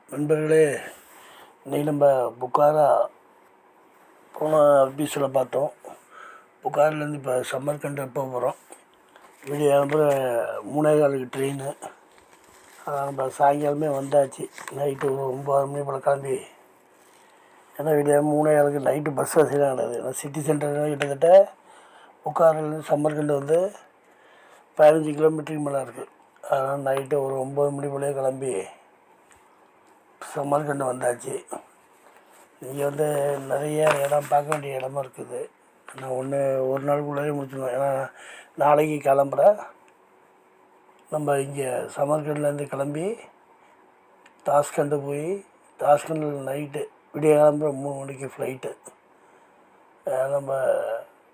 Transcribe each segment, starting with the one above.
நண்பர்களே, இன்றைக்கி நம்ம புக்காரா போன எபிசோடில் பார்த்தோம். புக்காரிலேருந்து இப்போ சம்மர்கண்ட் போக போகிறோம். வீடியோ அனுப்புகிற 3:15 ட்ரெயின். நம்ம சாயங்காலமே வந்தாச்சு. நைட்டு 9 மணி போல் கிளம்பி, ஏன்னா வீடியோ 3:15 நைட்டு பஸ் வசதிலாம் கிடையாது. ஏன்னா சிட்டி சென்டர் கிட்டத்தட்ட புக்காரிலேருந்து சம்மர்கண்ட் வந்து 15 கிலோமீட்டருக்கு மேலே இருக்குது. அதனால் நைட்டு ஒரு 9 மணி போலே கிளம்பி சம்மர்கண்ட் வந்தாச்சு. இங்கே வந்து நிறைய இடம் பார்க்க வேண்டிய இடமும் இருக்குது. நான் ஒரு நாளுக்குள்ளேயே முடிச்சிடுவேன். ஏன்னா நாளைக்கு கிளம்புற நம்ம இங்கே சம்மர்கண்ட்லேருந்து கிளம்பி தாஸ்கண்டு போய் தாஸ்கண்டில் நைட்டு விடிய கிளம்புற 3 மணிக்கு ஃப்ளைட்டு. நம்ம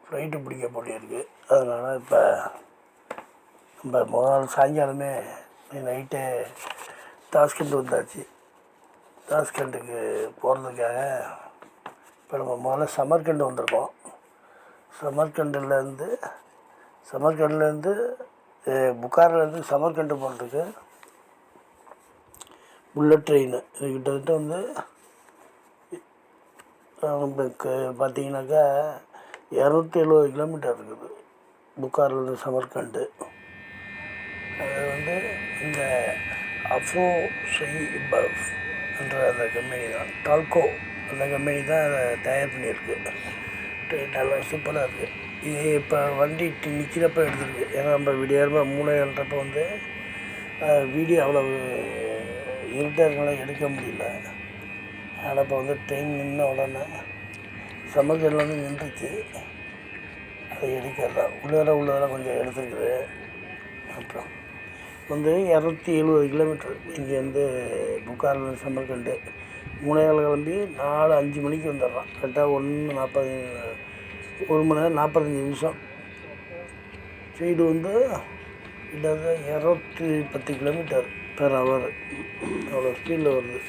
ஃப்ளைட்டு பிடிக்க போட்டிருக்கு. அதனால் இப்போ நம்ம முதல் நாள் சாயங்காலமே நைட்டு தாஸ்கண்ட் வந்தாச்சு. தாஸ்கண்டுக்கு போகிறதுக்காக இப்போ நம்ம முதல்ல சம்மர்கண்ட் வந்திருக்கோம். சம்மர்கண்ட்லேருந்து புக்காரிலேருந்து சம்மர்கண்டு போகிறதுக்கு புல்லட் ட்ரெயின். இது கிட்டத்தட்ட வந்து நமக்கு பார்த்திங்கனாக்கா 270 கிலோமீட்டர் இருக்குது புக்காரிலேருந்து சம்மர்கண்டு. அது வந்து இந்த அஃபோ பஃப் என்ற அந்த கம்பெனி தான், டால்கோ அந்த கம்பெனி தான் அதை தயார் பண்ணியிருக்கு. ட்ரெயின் நல்லா சூப்பராக இருக்குது. இது இப்போ வண்டி நிற்கிறப்ப எடுத்துருக்கு. ஏன்னா நம்ம விடியாரமாக 3:15 வந்து வீடியோ அவ்வளோ இருட்டாக எடுக்க முடியல. அதனால் இப்போ வந்து ட்ரெயின் நின்ன உடனே சம்மர்கண்டில் வந்து நின்றுச்சு. அதை எடுக்கிறதா உள்ளதெல்லாம் கொஞ்சம் எடுத்துருக்குது. அப்புறம் வந்து 270 கிலோமீட்டர் இங்கேருந்து புக்காரில் சம்மர்கண்டு. 3:15 கிளம்பி 4-5 மணிக்கு வந்துடுறான். கரெக்டாக 1 மணி நேரம் 45 நிமிஷம். ஸ்பீடு வந்து கிட்டத்தட்ட 210 கிலோமீட்டர் பெர் ஹவர். அவ்வளோ ஸ்பீடில் வருது.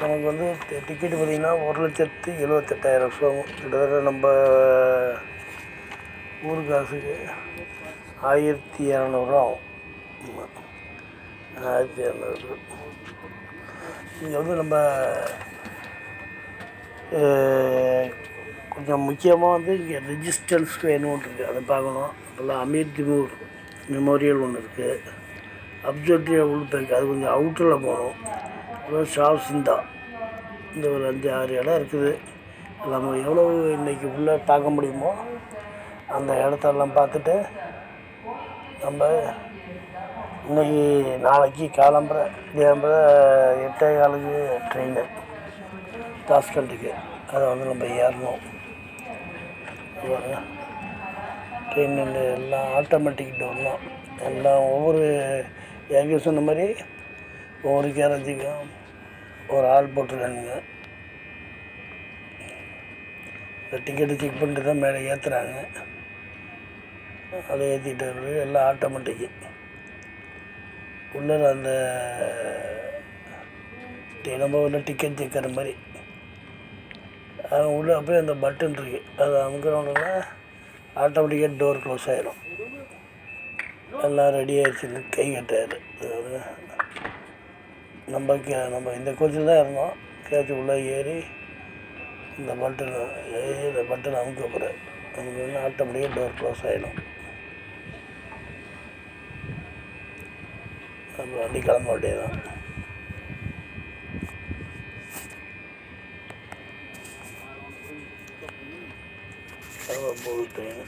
நமக்கு வந்து டிக்கெட்டு பார்த்திங்கன்னா 1,78,000 ரூபாவும். கிட்டத்தட்ட நம்ம ஊர் காசுக்கு 1,200 ஆகும். 1,200. இங்கே வந்து நம்ம கொஞ்சம் முக்கியமாக வந்து இங்கே ரெஜிஸ்டன்ஸ் வேணும் இருக்குது. அதை பார்க்கணும். அப்போல்லாம் அமீர் திமூர் மெமோரியல் ஒன்று இருக்குது. அப்சர்வேட்டரி உள்ள இருக்குது. அது கொஞ்சம் அவுட்டரில் போகணும். அப்புறம் ஷாப் சிந்தா, இந்த ஒரு 5-6 இடம் இருக்குது. நம்ம எவ்வளோ இன்றைக்கி உள்ளே பார்க்க முடியுமோ அந்த இடத்தெல்லாம் பார்த்துட்டு நம்ம இன்றைக்கி நாளைக்கு கிளம்புற 8:15 ட்ரெயின் தாஸ்கண்டுக்கு. அதை வந்து நம்ம ஏறணும். ட்ரெயினில் எல்லாம் ஆட்டோமேட்டிக் டோர்லாம் எல்லாம் ஒவ்வொரு ஏற்கனவே சொன்ன மாதிரி ஒவ்வொரு கேரேஜுக்கும் ஒரு ஆள் போட்டிருக்கானுங்க. இந்த டிக்கெட்டு செக் பண்ணிட்டு தான் மேலே ஏற்றுறாங்க. அதை ஏற்றிட்டு எல்லாம் ஆட்டோமேட்டிக்கு. உள்ளே அந்த நம்ம உள்ள டிக்கெட் செக்கிற மாதிரி அது உள்ளே போய் அந்த பட்டன் இருக்குது. அதை அமுக்கிறோன்னா ஆட்டோமேட்டிக்காக டோர் க்ளோஸ் ஆகிடும். எல்லாம் ரெடி ஆகிடுச்சு. கை கட்டாரு. நம்ம இந்த கோச்சில் தான் இருந்தோம். கேட்சி உள்ளே ஏறி இந்த பட்டன் அமுக்க போகிற நமக்கு ஆட்டோமேட்டிக்காக டோர் க்ளோஸ் ஆகிடும். நம்ம வண்டி கிளம்ப வேண்டியதுதான். போகுது ட்ரெயின்.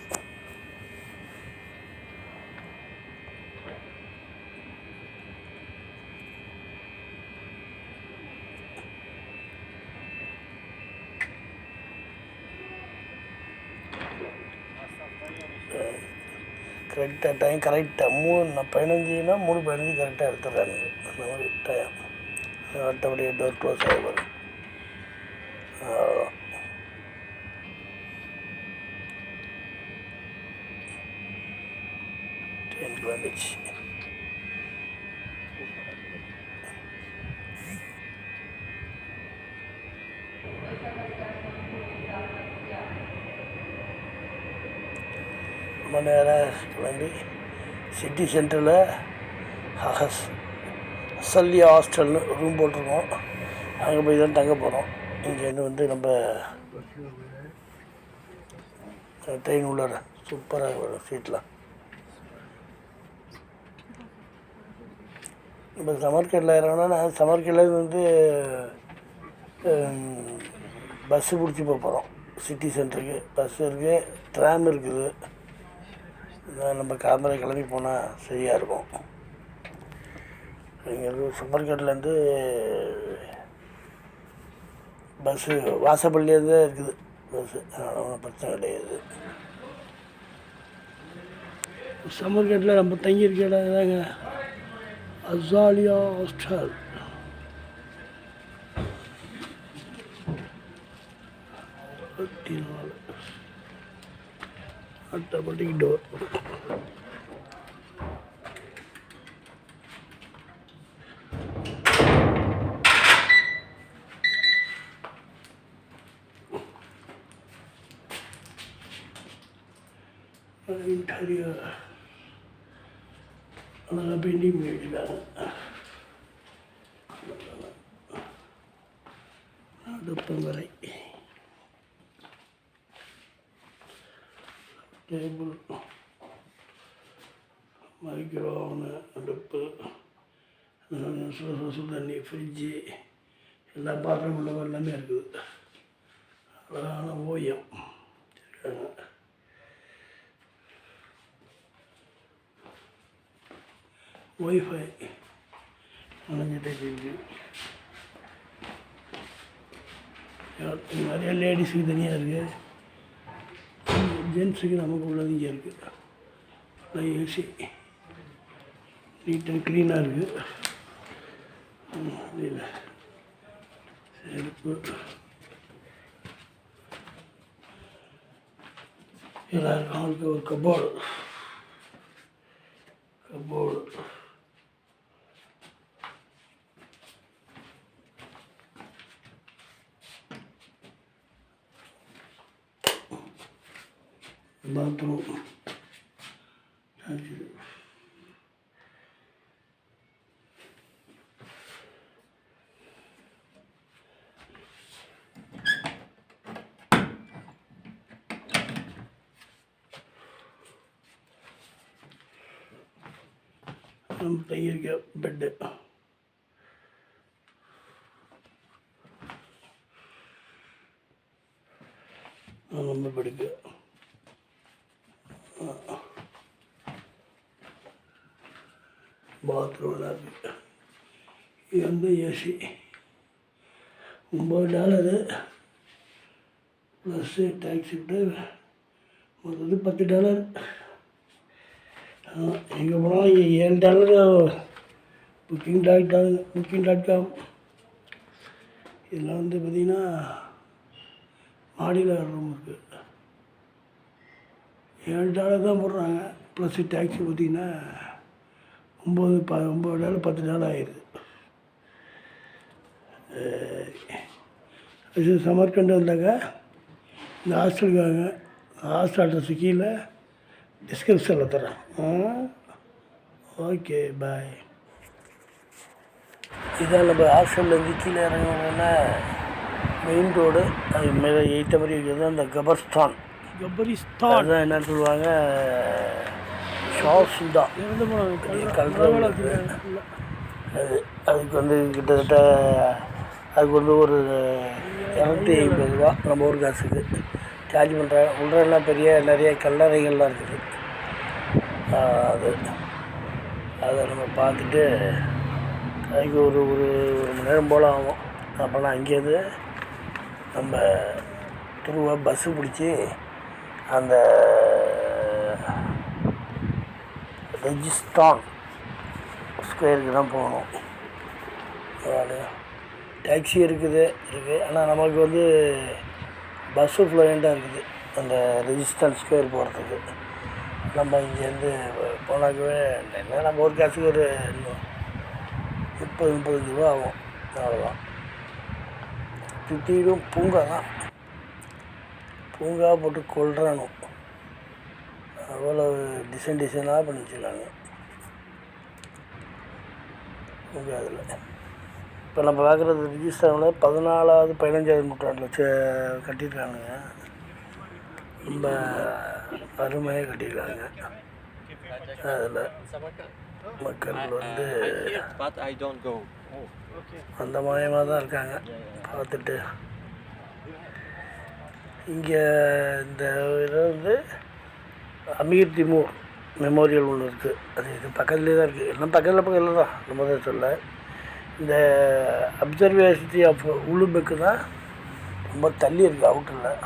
கரெக்டாக டைம் கரெக்டாக 3:15னா 3:15 கரெக்டாக எடுத்துடுறாங்க. அந்த மாதிரி டைம் ஆட்டோமேட்டிக்காக டோர் க்ளோஸ் ஆகிடுவார். ட்ரெயினுக்கு வந்துச்சு. ரொம்ப நேரம் கிளம்பி சிட்டி சென்டரில் சல்லியா ஹாஸ்டல்னு ரூம் போட்டிருக்கோம். அங்கே போய் தான் தங்க போகிறோம். இங்கேருந்து வந்து நம்ம ட்ரெயின் உள்ளார சூப்பராக வரும் சீட்லாம். இப்போ சமர்கண்டில் இறங்கினா சமர்கண்டில் வந்து பஸ்ஸு பிடிச்சி போகிறோம். சிட்டி சென்டருக்கு பஸ் இருக்குது, ட்ராம் இருக்குது. நம்ம காமரை கிளம்பி போனால் சரியாக இருக்கும். இங்கேருந்து சமர்கண்ட்லேருந்து பஸ்ஸு வாசப்பள்ளியிலேருந்து தான் இருக்குது பஸ்ஸு, அதனால் ஒன்றும் பிரச்சனை கிடையாது. சமர்கண்டில் நம்ம தங்கியிருக்க இடம் இதாங்க அசாலியா ஹாஸ்டல். Automatic door. இன்டீரியர் அழகாக பெயிண்டிங் பண்ணியிருக்காங்க. அடுப்பங்கரை, டேபிள், மைக்ரோவனு, அடுப்பு, சுடு தண்ணி, ஃப்ரிட்ஜு, எல்லா பாத்திரம் உள்ளவங்க எல்லாமே இருக்குது. அழகான ஓவியம் வச்சுருக்காங்க. ஒய்ஃபை அணைஞ்சிட்டே இருக்குது. நிறைய லேடிஸுக்கு தனியாக இருக்குது, ஜென்ஸுக்கு நமக்கு உள்ளது இங்கே இருக்குது. ஏசி நீட் அண்ட் க்ளீனாக இருக்குது. செருப்பு எல்லாருக்கும் அவங்களுக்கு ஒரு கபோர்டு பாத்ரூம். நம்ம தங்கியிருக்க பெட்டு, நம்ம பெடுக்கு பாத்ரூம் இருக்குது. இது வந்து ஏசி $9 ப்ளஸ்ஸு டேக்ஸி விட்டு மொத்தது $10. எங்கே போனாலும் இங்கே $7 booking.com. இதில் வந்து பார்த்திங்கன்னா மாடியில் ரூம் இருக்குது. $7 தான் போடுறாங்க. ப்ளஸ்ஸு டேக்ஸி பார்த்திங்கன்னா $9 $10 ஆயிடுது. இது சமர்கண்டு வந்தாங்க இந்த ஹாஸ்டலுக்காக. ஹாஸ்டல் அட்ரஸு கீழே டிஸ்கிரிப்ஷனில் தரேன். Okay bye. இதான் நம்ம ஹாஸ்டல்லேருந்து கீழே இறங்கினோன்னா மெயின் ரோடு. அது மேலே 8 மாதிரி இருக்கிறது அந்த கபரிஸ்தான். அதான் என்னன்னு சொல்லுவாங்க, ஷாசுந்தா கல்ற. அதுக்கு வந்து கிட்டத்தட்ட அதுக்கு வந்து ஒரு $250 நம்ம ஊர் காசுக்கு சார்ஜ் பண்ணுறாங்க. உள்ளெல்லாம் நிறைய கல்லறைகள்லாம் இருக்குது. அதை நம்ம பார்த்துட்டு அதுக்கு ஒரு மணி நேரம் போல் ஆகும். அப்போலாம் அங்கேருந்து நம்ம திரும்ப பஸ்ஸு பிடிச்சி அந்த ரெஜிஸ்தான் ஸ்கொயருக்கு தான் போகணும். டாக்ஸி இருக்குது. ஆனால் நமக்கு வந்து பஸ்ஸு ஃப்ளோயண்ட்டாக இருக்குது அந்த ரெஜிஸ்தான் ஸ்கொயர் போகிறதுக்கு. நம்ம இங்கேருந்து போனாக்கவே என்ன நம்ம ஒரு காசுக்கு ஒரு $30-35 ஆகும். அவ்வளோதான். சுற்றிலும் பூங்கா தான். பூங்கா போட்டு கொள்றானும். அவ்வளோ டிசைனாக பண்ணி வச்சுருக்காங்க. இங்கே அதில் இப்போ நம்ம பார்க்குறது ரிஜிஸ்டரில் 14வது 15வது நூற்றாண்டில் கட்டியிருக்கானுங்க. ரொம்ப அருமையாக கட்டியிருக்காங்க. அதில் மக்கள் வந்து அந்த மாயமாக தான் இருக்காங்க பார்த்துட்டு. இங்கே இந்த இதை வந்து அமீர் திமூர் மெமோரியல் ஒன்று இருக்குது. அது இது பக்கத்துலேயே தான் இருக்குது. எல்லாம் பக்கத்தில் தான். நம்ம தான் சொல்ல இந்த அப்சர்வேஷன் ஆஃப் உலுபெக்கு தான் ரொம்ப தள்ளி இருக்குது அவுட்டரில்.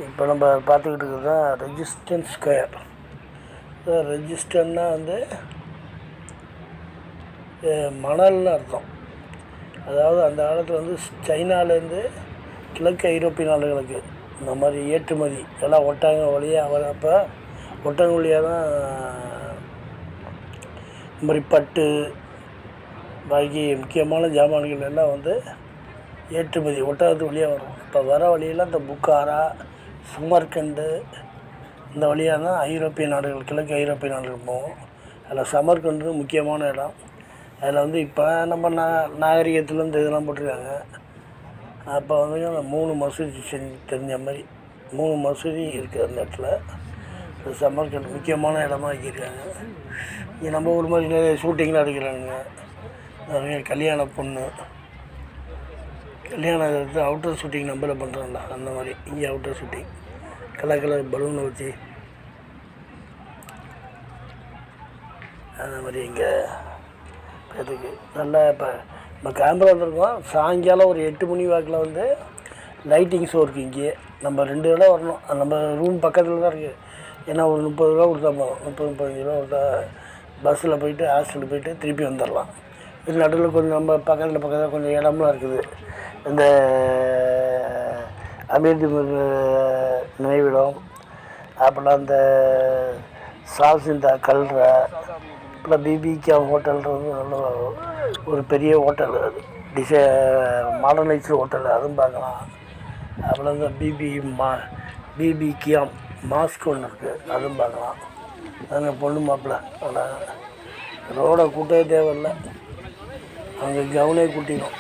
இப்போ நம்ம பார்த்துக்கிட்டு இருக்கிறது தான் ரெஜிஸ்டன்ஸ் ஸ்கொயர். ரெஜிஸ்டர்னால் வந்து மணல்னு அர்த்தம். அதாவது அந்த காலத்தில் வந்து சைனாலேருந்து கிழக்கு ஐரோப்பிய நாடுகளுக்கு இந்த மாதிரி ஏற்றுமதி எல்லாம் ஒட்டாங்க வழியாக வரப்போ ஒட்டக வழியாக தான் இந்த மாதிரி பட்டு பாக்கி முக்கியமான ஜாமான்கள் எல்லாம் வந்து ஏற்றுமதி ஒட்டகத்து வழியாக வரும். இப்போ வர வழியில் இந்த புக்காரா, சமர்கண்டு இந்த வழியாக தான் ஐரோப்பிய நாடுகள், கிழக்கு ஐரோப்பிய நாடுகள் போகும். அதில் சமர்கண்டு முக்கியமான இடம். அதில் வந்து இப்போ நம்ம நாகரிகத்துலேருந்து இதெல்லாம் போட்டிருக்காங்க. அப்போ வந்து அந்த 3 மசூதி தெரிஞ்ச மாதிரி 3 மசூதி இருக்குது அந்த இடத்துல. சமர்கண்ட் முக்கியமான இடமா ஆக்கியிருக்காங்க. இங்கே நம்ம ஒரு மாதிரி நிறைய ஷூட்டிங்லாம் எடுக்கிறாங்க. நிறைய கல்யாண பொண்ணு கல்யாணம் எடுத்து அவுட்டர் ஷூட்டிங் நம்மள பண்ணுறாங்களா அந்த மாதிரி இங்கே அவுட்டர் ஷூட்டிங் கலர் பலூனை வச்சு அந்த மாதிரி இங்கே இதுக்கு நல்லா இப்போ நம்ம கேமரா வந்துருக்கோம். சாயங்காலம் ஒரு 8 மணி வாக்கில் வந்து லைட்டிங் ஷோ இருக்குது. இங்கேயே நம்ம 2 இடம் வரணும். நம்ம ரூம் பக்கத்தில் தான் இருக்குது. ஏன்னா ஒரு 30 ரூபா கொடுத்தா போதும். 30-35 ரூபா கொடுத்தா பஸ்ஸில் போயிட்டு ஹாஸ்டலுக்கு போயிட்டு திருப்பி வந்துடலாம். இது நடுவில் கொஞ்சம் நம்ம பக்கத்தில் கொஞ்சம் இடம்லாம் இருக்குது. இந்த அமீர் திமூர் நினைவிடம், அப்புறம் அந்த சால்சிந்தா கல்ற, அப்புறம் பிபிகே ஹோட்டல்ன்றது நல்ல ஒரு பெரிய ஹோட்டல். அது மாடர்னைஸ்டு ஹோட்டல், அதுவும் பார்க்கலாம். அப்புறம் இந்த பிபிகியாம் மாஸ்க் ஒன்று இருக்குது, அதுவும் பார்க்கலாம். அங்கே பொண்ணு மாப்பிள்ள ஆனால் ரோடை கூட்டவே தேவையில்லை, அங்கே கவுனே கூட்டிடும்.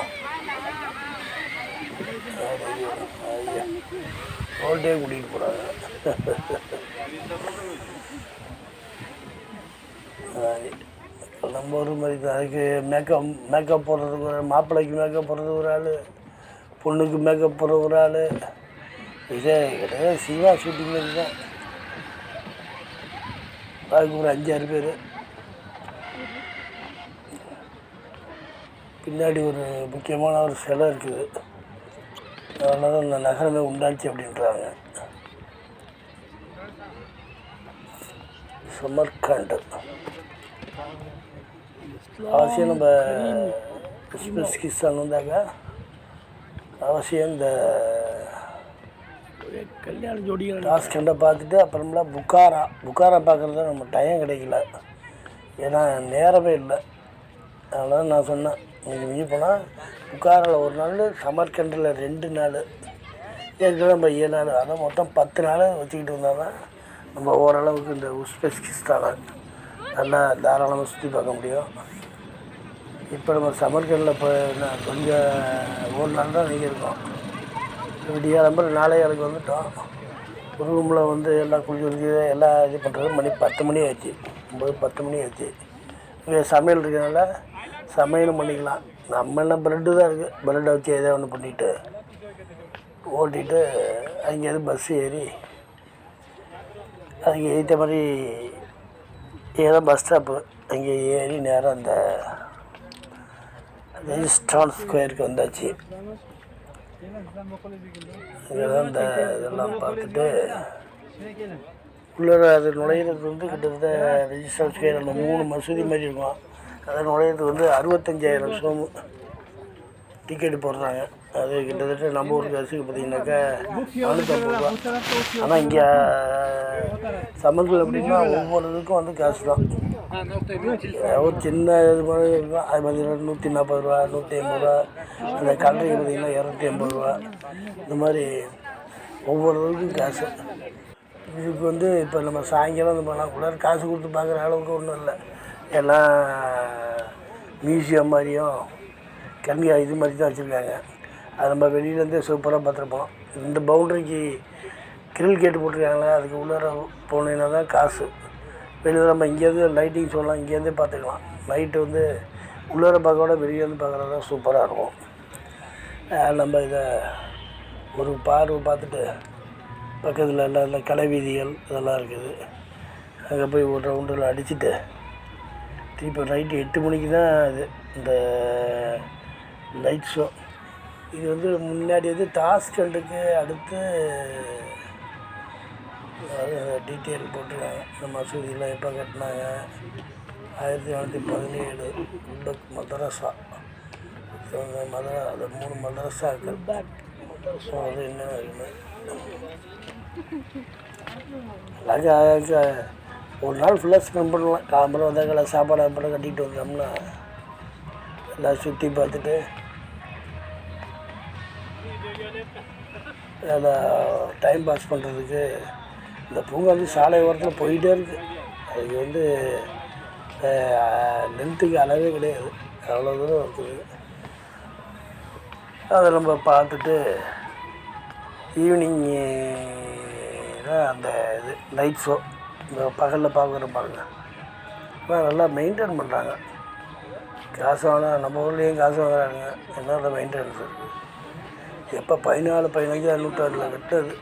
ரோட்டே கூட்டிகிட்டு போகிறாங்க. நம்ம ஒரு மாதிரி தான். அதுக்கு மேக்கப் போடுறதுக்கு ஒரு மாப்பிள்ளைக்கு மேக்கப் போடுறதுக்கு ஒரு ஆள், பொண்ணுக்கு மேக்கப் போடுற ஒரு ஆள். இதே கிடையாது, சிவா ஷூட்டிங்கில் இருக்குதான். அதுக்கு ஒரு 5-6 பேர். பின்னாடி ஒரு முக்கியமான ஒரு சிலை இருக்குது. அதனால தான் இந்த நகரமே உண்டாச்சு அப்படின்றாங்க. சமர்கண்ட் அவசியம் நம்ம உஸ்பெகிஸ்தான் வந்தாங்க அவசியம் இந்த கல்யாண ஜோடிகள் டாஸ்கண்டை பார்த்துட்டு அப்புறமெல்லாம் புக்காரா பார்க்குறது தான் நம்ம டைம் கிடைக்கல. ஏன்னா நேரமே இல்லை. அதனால் நான் சொன்னேன், நீங்கள் மிஞ்சி போனால் புக்காரில் ஒரு நாள், சமர்கண்டில் 2 நாள், ஏற்கனவே நம்ம 7 நாள், அதான் மொத்தம் 10 நாள் வச்சுக்கிட்டு இருந்தால் தான் நம்ம ஓரளவுக்கு இந்த உஸ்பெகிஸ்தானை நல்லா தாராளமாக சுற்றி பார்க்க முடியும். இப்போ நம்ம சமர்கண்டில் இப்போ கொஞ்சம் ஒரு நாள் தான் நீங்கள் இருக்கோம். விடியாலம்பு நாளை எனக்கு வந்துவிட்டோம். ரூமில் வந்து எல்லாம் குளிச்சு எல்லாம் இது பண்ணுறது மணி 10 மணி ஆச்சு. 9-10 மணி ஆச்சு. இங்கே சமையல் இருக்கிறதுனால சமையலும் பண்ணிக்கலாம். நம்ம எல்லாம் ப்ரெட்டு தான் இருக்குது. ப்ரெட்டை வச்சு எதாவது ஒன்று பண்ணிவிட்டு ஓட்டிகிட்டு அங்கேருந்து பஸ்ஸு ஏறி அதுக்கு ஏற்ற மாதிரி ஏதோ பஸ் ஸ்டாப்பு அங்கே ஏறி நேரம் அந்த ரெஜிஸ்ட்ரான் ஸ்கொயருக்கு வந்தாச்சு. இங்கே தான் இந்த இதெல்லாம் பார்த்துட்டு உள்ளே அது நுழையிறது வந்து கிட்டத்தட்ட ரெஜிஸ்ட்ரான் ஸ்கொயர் அந்த 3 மசூதி மாதிரி இருக்கும். அதை நுழையிறது வந்து 65,000 சோமு டிக்கெட்டு போடுறாங்க. அது கிட்டத்தட்ட நம்ம ஊருக்கு காசுக்கு பார்த்தீங்கன்னாக்கா 450 ரூபா. ஆனால் இங்கே சமர்கள் எப்படின்னா ஒவ்வொரு இதுக்கும் வந்து காசு தான். ஒரு சின்ன இது மாதிரி இருக்கும். அது பார்த்தீங்கன்னா 140 ரூபா, 150 ரூபா. அந்த கல்றைக்கு பார்த்தீங்கன்னா 280 ரூபா. இந்த மாதிரி ஒவ்வொரு இதுக்கும் காசு. இதுக்கு வந்து இப்போ நம்ம சாயங்காலம் வந்து பண்ணலாம் கூட காசு கொடுத்து பார்க்குற அளவுக்கு ஒன்றும் இல்லை. எல்லாம் மியூசியம் மாதிரியும் இது மாதிரி தான் வச்சுருக்காங்க. அது நம்ம வெளியிலேருந்தே சூப்பராக பார்த்துருப்போம். இந்த பவுண்ட்ரிக்கு கிரில் கேட்டு போட்டிருக்காங்களே, அதுக்கு உள்ளார போனீங்கன்னா தான் காசு. வெளியில் நம்ம இங்கேருந்து லைட்டிங் ஷோலாம் இங்கேருந்தே பார்த்துக்கலாம். நைட்டு வந்து உள்ளார பார்க்க விட வெளியேருந்து பார்க்குறது தான் சூப்பராக இருக்கும். நம்ம இதை ஒரு பார்வை பார்த்துட்டு பக்கத்தில் எல்லாம் இந்த கடை வீதிகள் இதெல்லாம் இருக்குது. அங்கே போய் ஒரு ரவுண்டில் அடிச்சுட்டு திருப்பி நைட்டு 8 மணிக்கு தான் இது இந்த லைட் ஷோ. இது வந்து முன்னாடி வந்து தாஸ்கண்டுக்கு அடுத்து டீட்டெயில் போட்டிருக்காங்க. இந்த மசூதியில் எப்போ கட்டினாங்க, 1917 உல்பக் மதரசா. அது 3 மதரசாக்கள். அது என்ன அழகாக ஒரு நாள் ஃபுல்லாக ஸ்பெண்ட் பண்ணலாம். காலம்பரம் வந்தால் சாப்பாடு அப்புறம் கட்டிகிட்டு வந்தோம்னா எல்லாம் சுற்றி பார்த்துட்டு அதில் டைம் பாஸ் பண்ணுறதுக்கு இந்த பூங்கா வந்து சாலை ஓரத்தில் போயிட்டே இருக்குது. அதுக்கு வந்து லென்த்துக்கு அளவே கிடையாது, அவ்வளோ தூரம் இருக்குது. அதை நம்ம பார்த்துட்டு ஈவினிங் தான் அந்த இது லைட் ஷோ இந்த பகலில் பார்க்குற பாருங்க. ஆனால் நல்லா மெயின்டைன் பண்ணுறாங்க. காசு வாங்கினா நம்ம ஊர்லேயும் காசு வாங்குறாங்க. என்ன அந்த மெயின்டெனன்ஸ் இருக்குது. எப்போ 14-15 நூற்றாண்டில் கட்டுறது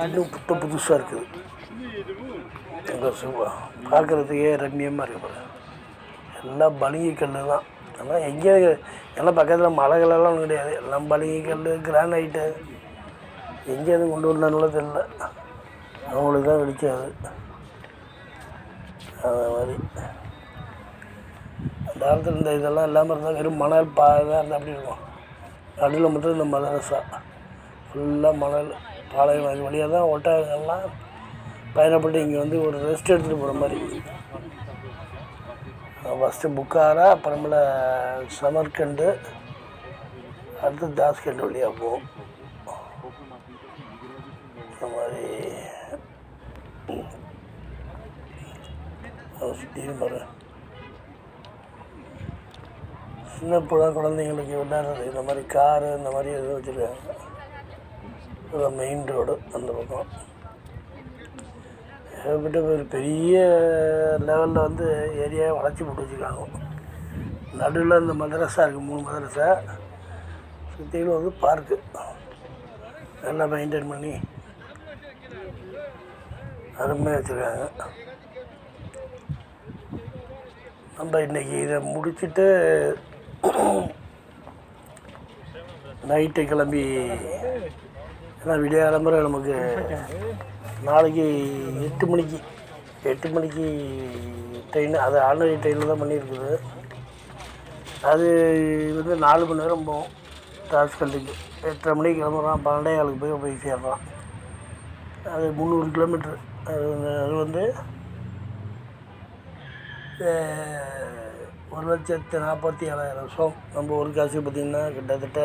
இன்னும் புதுசாக இருக்குது. பார்க்குறதுக்கே ரம்மியமாக இருக்குது பாருங்க. எல்லாம் பளிங்கு கல் தான். ஆனால் எங்கேயும் எல்லாம் பக்கத்தில் மலைகளெல்லாம் ஒன்றும் கிடையாது. எல்லாம் பளிங்கு கல், கிரானைட்டு. எங்கேயும் கொண்டு வந்தானுங்களோ தெரியல, அவங்களுக்கு தான் வெடிக்காது. அது மாதிரி அந்த காலத்தில் இந்த இதெல்லாம் இல்லாமல் இருந்தால் வெறும் மணல் பாதாக இருந்தால் அப்படி இருக்கும். நடுவில் மட்டும் இந்த மதரசா ஃபுல்லாக மணல் பாளையம். அது வழியாக தான் ஒட்டகங்கள்லாம் பயணப்பட்டு இங்கே வந்து ஒரு ரெஸ்ட் எடுத்துகிட்டு போகிற மாதிரி. ஃபஸ்ட்டு புக்காரா, அப்புறமேல சமர்கண்டு, அடுத்து தாஸ்கண்டு வழியாக போகும். இந்த மாதிரி சுற்றியும் பாரு. சின்ன குழந்தைங்களுக்கு விளையாடுறது இந்த மாதிரி காரு இந்த மாதிரி எதுவும் வச்சுருக்காங்க. அதான் மெயின் ரோடு அந்த பக்கம். ஏகப்பட்ட ஒரு பெரிய லெவலில் வந்து ஏரியாவை வளர்ச்சி போட்டு வச்சுருக்காங்க. நடுவில் இந்த மதரசா இருக்குது, 3 மதரசா. சுற்றிலும் வந்து பார்க்கு நல்லா மெயின்டைன் பண்ணி அருமையாக வச்சுருக்காங்க. நம்ம இன்றைக்கி இதை முடிச்சுட்டு நைட்டு கிளம்பி, ஏன்னா விடிய கிளம்புற நமக்கு நாளைக்கு 8 மணிக்கு ட்ரெயின். அது ஆல்ரெடி ட்ரெயினில் தான் பண்ணியிருக்குது. அது வந்து 4 மணி நேரம் போகும். தாஸ்கண்டுக்கு 8:30 மணிக்கு கிளம்புறான், 12:15 போய் சேர்றான். அது 300 கிலோமீட்ரு. அது வந்து 1,47,000 வருஷம். நம்ம ஒரு காசு பார்த்திங்கன்னா கிட்டத்தட்ட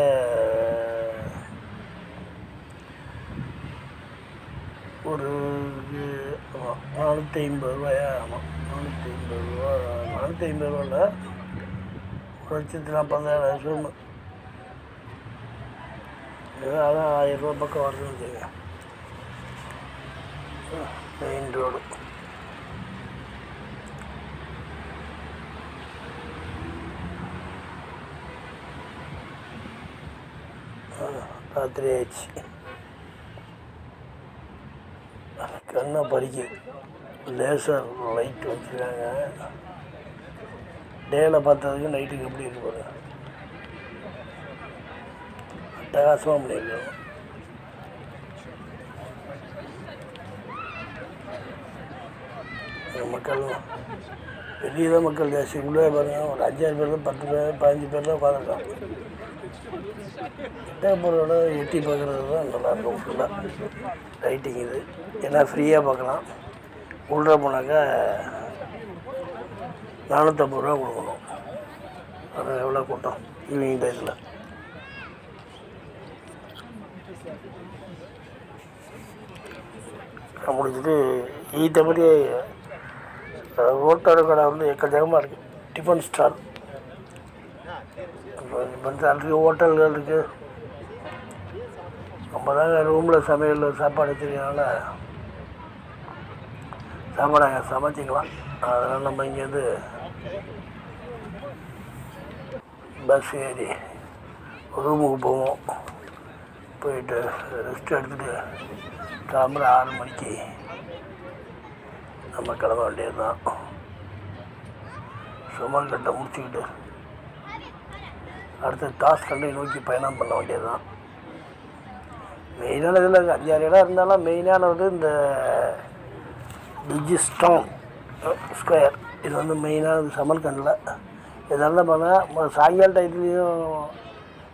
ஒரு 450 ரூபாயா? ஆமாம், 450 ரூபா. 450 ரூபாயில் 1,40,000 வருஷம். அதான் 1000 ரூபா பக்கம் வருதுன்னு வச்சுக்கோங்க. மெயின் ரோடு ராத்திரி ஆயிடுச்சு. கண்ணை பறிக்குது. லேசர் லைட் வச்சுருக்காங்க. டேயில் பார்த்ததுக்கு நைட்டுக்கு எப்படி இருக்கு பாருங்க. அட்டகாசமாக பண்ணியிருக்கோம். மக்கள் வெளியே தான் மக்கள் ஜாஸ்தி. உள்ளே பாருங்கள், ஒரு 5-6 பேர் தான், 10 பேர் 15 பேர் தான் உட்காந்துருக்கான். கிட்டப்பொருளோட எட்டி பார்க்குறது தான் நல்லாயிருக்கும். ஃபுல்லாக லைட்டிங் இது. ஏன்னா ஃப்ரீயாக பார்க்கலாம். உள்ளே போனாக்கா 450 ரூபா கொடுக்கணும். அது எவ்வளோ கூட்டம் ஈவினிங் டைத்தில். முடிச்சுட்டு ஈத்தபடி ரோட்டோட கடை வந்து எக்கச்சக்கமாக இருக்குது. டிஃபன் ஸ்டால், டிஃபன் ஸ்டால் இருக்குது, ஹோட்டல்கள் இருக்குது. நம்ம தாங்க ரூமில் சமையல் சாப்பாடு தெரியனால சாப்பாடு அங்கே சமைச்சிக்கலாம். அதனால் நம்ம இங்கேருந்து பஸ் ஏறி ரூமுக்கு போவோம். போயிட்டு ரெஸ்ட் எடுத்துகிட்டு கிளம்புற 6 மணிக்கு நம்ம கிளம்ப வேண்டியது தான். சுமன் கட்டை முடிச்சுக்கிட்டு அடுத்த தாஸ்கண்டை நோக்கி பயணம் பண்ண வேண்டியது தான். மெயினான இதில் 5-6 இடம் இருந்தாலும் மெயினானது இந்த பிஜிஸ்டவுன் ஸ்கொயர். இது வந்து மெயினானது சமர்கண்டில். இதெல்லாம் பார்த்தா சாயங்கால டயத்துலேயும்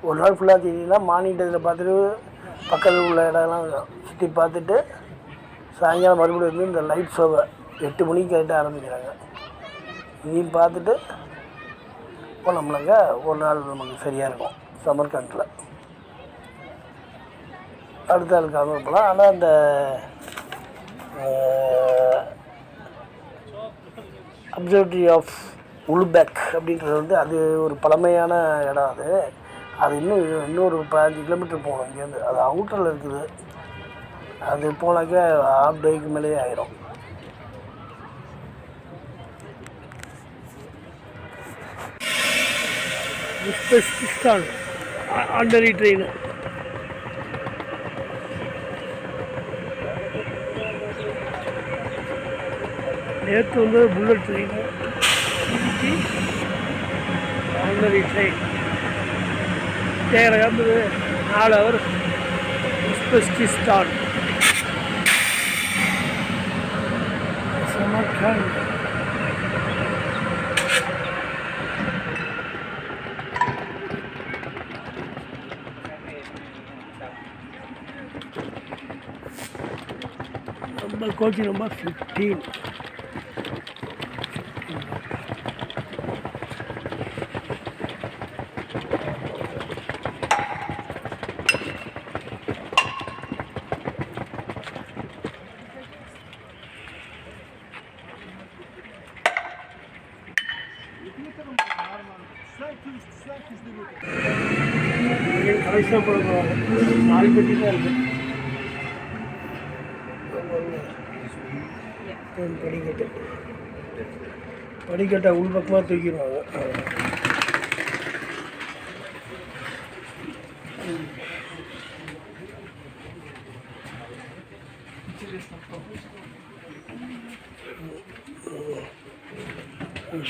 ஒரு நாள் ஃபுல்லாக தெரியுதுன்னா மார்னிங் டயத்தில் பார்த்துட்டு பக்கத்தில் உள்ள இடம்லாம் சுற்றி பார்த்துட்டு சாயங்காலம் மறுபடியும் வந்து இந்த லைட் ஷோவை 8 மணிக்கு கரெக்டாக ஆரம்பிக்கிறாங்க. இதையும் பார்த்துட்டு போனோம்னாங்க ஒரு நாள் நமக்கு சரியாக இருக்கும் சமர்கண்டில். அடுத்த ஆள் கிளம்ப போகலாம். ஆனால் அந்த அப்சர்வட்டரி ஆஃப் உல்பெக் அப்படின்றது வந்து அது ஒரு பழமையான இடம். அது இன்னொரு 15 கிலோமீட்டர் போகணும் இங்கேருந்து. அது அவுட்டரில் இருக்குது. அது போனாக்க ½ டேக்கு மேலேயே ஆயிரும். Uzbekistan ordinary train. நேற்று வந்து புல்லட் ட்ரெயின், ஆர்டினரி ட்ரெயின். தேவையான 4 hour Uzbekistan Samarkand. Coach number 15. கடைசியாக போடுவாங்க 4 பெட்டி தான் இருக்குது. படிக்கட்டை உள்பக்கமாக தூக்கிடுவாங்க.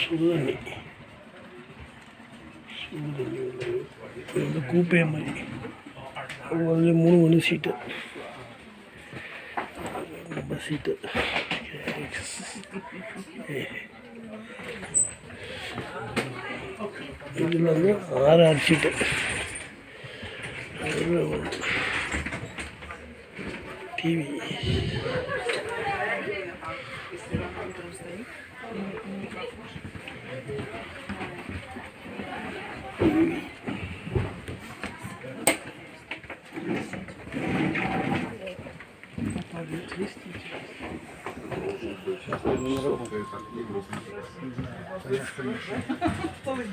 சுடுதண்ணி கூப்பே மாதிரி ஒரு 3 மணி சீட்டு நம்ம சீட்டு. இதில் வந்து 6 சீட்டு. டிவி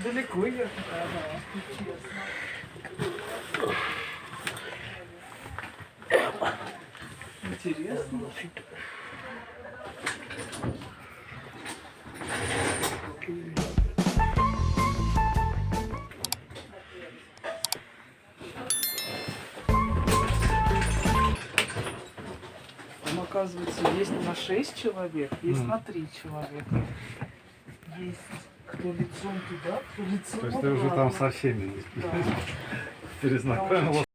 далеко я. Интересно. Оказывается, есть на 6 человек, есть на 3 человека. Есть кто лицом туда, кто лицом. То есть ты уже там со всеми перезнакомилась.